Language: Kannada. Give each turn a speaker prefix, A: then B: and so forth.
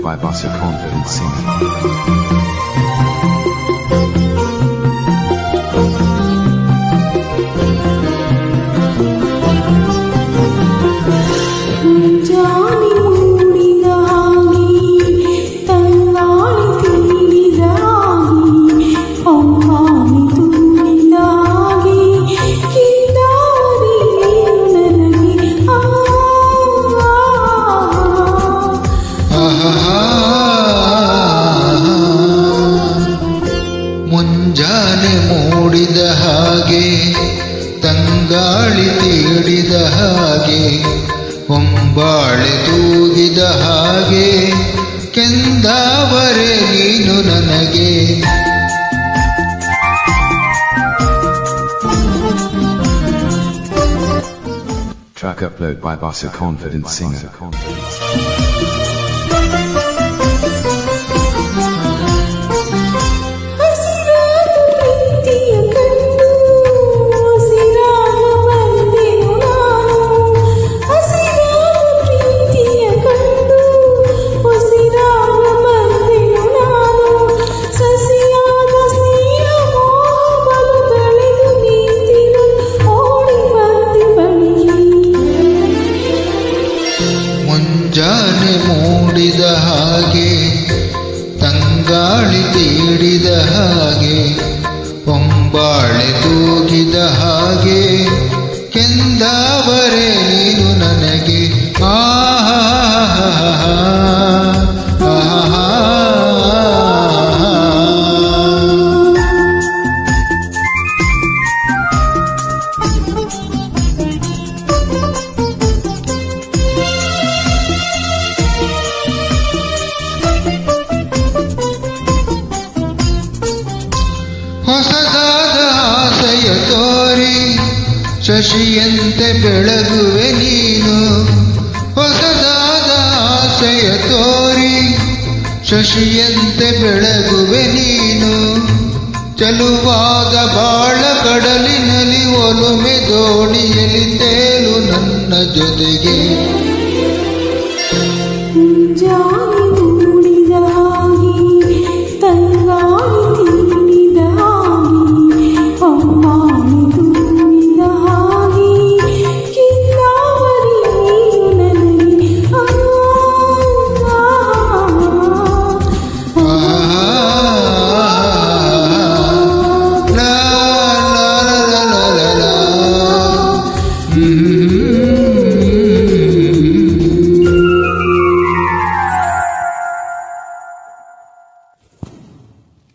A: by Bossa Confident Singer.
B: ಮುಂಜಾನೆ ಮೂಡಿದ ಹಾಗೆ ತಂಗಾಳಿ ತೀಡಿದ ಹಾಗೆ ಹೊಂಬಾಳೆ ತೂಗಿದ ಹಾಗೆ ಕೆಂದಾವರೆ ನೀನು ನನಗೆ
A: Track upload by Bossa Confident Singer.
B: ಮುಂಜಾನೆ ಮೂಡಿದ ಹಾಗೆ ತಂಗಾಳಿ ತೀಡಿದ ಹಾಗೆ ಹೊಂಬಾಳೆ ತೂಗಿದ ಹಾಗೆ ಕೆಂದಾವರೆ ನೀನು ನನಗೆ ಹೊಸದಾದ ಆಸೆಯ ತೋರಿ ಶಶಿಯಂತೆ ಬೆಳಗುವೆ ನೀನು ಹೊಸದಾದ ಆಸೆಯ ತೋರಿ ಶಶಿಯಂತೆ ಬೆಳಗುವೆ ನೀನು ಚಲುವಾದ ಬಾಳ ಕಡಲಿನಲ್ಲಿ ಒಲುಮೆ ದೋಣಿಯಲ್ಲಿ ತೇಲು ನನ್ನ ಜೊತೆಗೆ